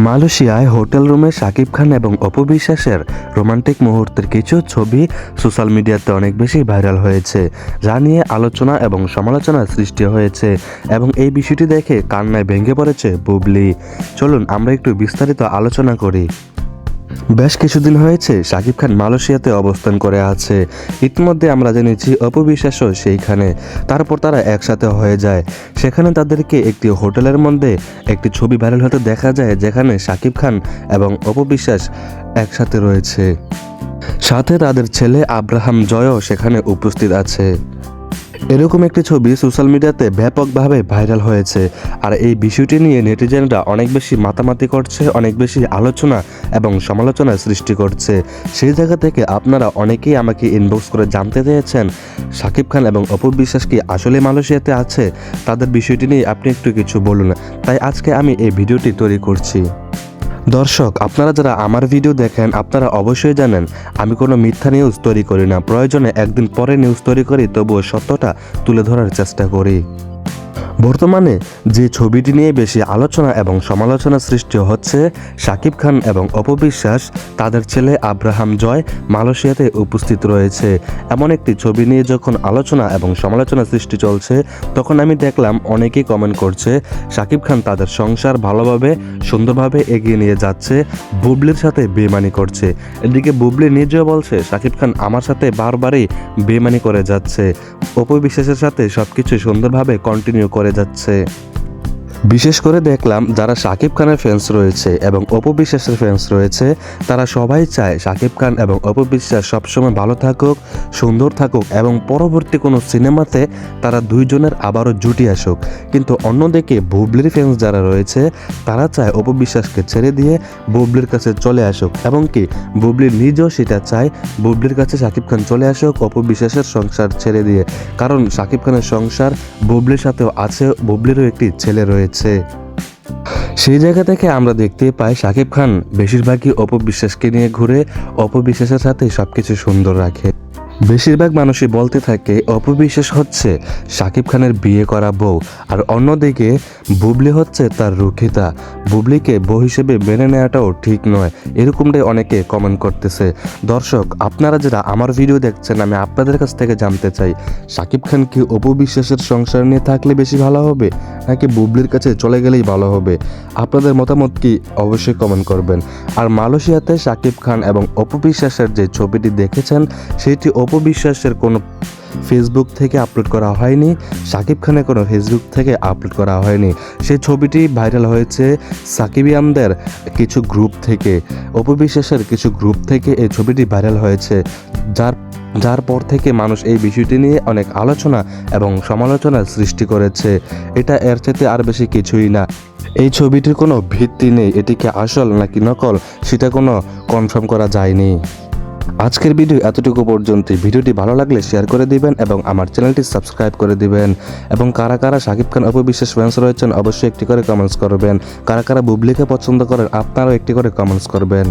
মালয়েশিয়ায় হোটেল রুমে শাকিব খান এবং অপু বিশ্বাসের রোমান্টিক মুহূর্তের কিছু ছবি সোশ্যাল মিডিয়াতে অনেক বেশি ভাইরাল হয়েছে, যা নিয়ে আলোচনা এবং সমালোচনার সৃষ্টি হয়েছে এবং এই বিষয়টি দেখে কান্নায় ভেঙে পড়েছে বুবলি। চলুন আমরা একটু বিস্তারিত আলোচনা করি। বেশ কিছুদিন হয়েছে শাকিব খান মালয়েশিয়াতে অবস্থান করে আছে। ইতিমধ্যে আমরা জেনেছি অপু বিশ্বাসও সেইখানে। তারপর তারা একসাথে হয়ে যায়। সেখানে তাদেরকে একটি হোটেলের মধ্যে একটি ছবি ভাইরাল হতে দেখা যায়, যেখানে শাকিব খান এবং অপু বিশ্বাস একসাথে রয়েছে। সাথে তাদের ছেলে আব্রাহাম জয়ও সেখানে উপস্থিত আছে। এরকম একটি ছবি সোশ্যাল মিডিয়াতে ব্যাপকভাবে ভাইরাল হয়েছে, আর এই বিষয়টি নিয়ে নেটিজেনরা অনেক বেশি মাতামাতি করছে, অনেক বেশি আলোচনা এবং সমালোচনার সৃষ্টি করছে। সেই জায়গা থেকে আপনারা অনেকেই আমাকে ইনবক্স করে জানতে চেয়েছেন শাকিব খান এবং অপু বিশ্বাস কি আসলে মালয়েশিয়াতে আছে, তাদের বিষয়টি নিয়ে আপনি একটু কিছু বলুন। তাই আজকে আমি এই ভিডিওটি তৈরি করছি। দর্শক, আপনারা যারা আমার ভিডিও দেখেন আপনারা অবশ্যই জানেন আমি কোনো মিথ্যা নিউজ তৈরি করি না। প্রয়োজনে একদিন পরে নিউজ তৈরি করি, তবুও সত্যটা তুলে ধরার চেষ্টা করি। বর্তমানে যে ছবিটি নিয়ে বেশি আলোচনা এবং সমালোচনা সৃষ্টি হচ্ছে, শাকিব খান এবং অপু বিশ্বাস তাদের ছেলে আব্রাহাম জয় মালয়েশিয়াতে উপস্থিত রয়েছে। এমন একটি ছবি নিয়ে যখন আলোচনা এবং সমালোচনা সৃষ্টি চলছে, তখন আমি দেখলাম অনেকেই কমেন্ট করছে শাকিব খান তাদের সংসার ভালোভাবে সুন্দরভাবে এগিয়ে নিয়ে যাচ্ছে, বুবলির সাথে বেমানি করছে। এদিকে বুবলি নিজেও বলছে শাকিব খান আমার সাথে বারবারই বেমানি করে যাচ্ছে, অপু বিশ্বাসের সাথে সবকিছু সুন্দরভাবে কন্টিনিউ করে যাচ্ছে। বিশেষ করে দেখলাম যারা শাকিব খানের ফ্যান্স রয়েছে এবং অপু বিশ্বাসের ফ্যান্স রয়েছে, তারা সবাই চায় শাকিব খান এবং অপু বিশ্বাস সবসময় ভালো থাকুক, সুন্দর থাকুক এবং পরবর্তী কোনো সিনেমাতে তারা দুইজনের আবারও জুটি আসুক। কিন্তু অন্যদিকে বুবলির ফ্যান্স যারা রয়েছে, তারা চায় অপু বিশ্বাসকে ছেড়ে দিয়ে বুবলির কাছে চলে আসুক, এবং কি বুবলি নিজেও সেটা চায় বুবলির কাছে শাকিব খান চলে আসুক অপু বিশ্বাসের সংসার ছেড়ে দিয়ে। কারণ শাকিব খানের সংসার বুবলির সাথেও আছে, বুবলিরও একটি ছেলে রয়েছে। সেই জায়গা থেকে আমরা দেখতে পাই শাকিব খান বেশিরভাগই অপু বিশ্বাসকে নিয়ে ঘুরে, অপু বিশ্বাসের সাথে সবকিছু সুন্দর রাখে। বেশিরভাগ মানুষই বলতে থাকে অপু বিশ্বাস হচ্ছে শাকিব খানের বিয়ে করা বউ, আর অন্যদিকে বুবলি হচ্ছে তার রুখিতা। বুবলিকে বউ হিসেবে মেনে নেওয়াটাও ঠিক নয়, এরকমটাই অনেকে কমেন্ট করতেছে। দর্শক, আপনারা যারা আমার ভিডিও দেখছেন, আমি আপনাদের কাছ থেকে জানতে চাই শাকিব খান কি অপু বিশ্বাসের সংসার নিয়ে থাকলে বেশি ভালো হবে, নাকি বুবলির কাছে চলে গেলেই ভালো হবে? আপনাদের মতামত কি অবশ্যই কমেন্ট করবেন। আর মালয়েশিয়াতে শাকিব খান এবং অপু বিশ্বাসের যে ছবিটি দেখেছেন, সেটি অপু বিশ্বাসের কোনো ফেসবুক থেকে আপলোড করা হয়নি, শাকিব খানের কোনো ফেসবুক থেকে আপলোড করা হয়নি। সেই ছবিটি ভাইরাল হয়েছে সাকিবিয়ানদের কিছু গ্রুপ থেকে, অপু বিশ্বাসের কিছু গ্রুপ থেকে এই ছবিটি ভাইরাল হয়েছে, যার পর থেকে মানুষ এই বিষয়টি নিয়ে অনেক আলোচনা এবং সমালোচনার সৃষ্টি করেছে। এটা এর চাইতে আর বেশি কিছুই না। এই ছবিটির কোনো ভিত্তি নেই, এটিকে আসল নাকি নকল সেটা কোনো কনফার্ম করা যায়নি। আজকের ভিডিও এতটুকু পর্যন্তই। ভিডিওটি ভালো লাগলে শেয়ার করে দিবেন এবং আমার চ্যানেলটি সাবস্ক্রাইব করে দিবেন। এবং কারা কারা শাকিব খান অপু বিশ্বাস ফ্যান্স রয়েছেন অবশ্যই একটি করে কমেন্টস করবেন। কারা কারা বুবলিকে পছন্দ করেন আপনারাও একটি করে কমেন্টস করবেন।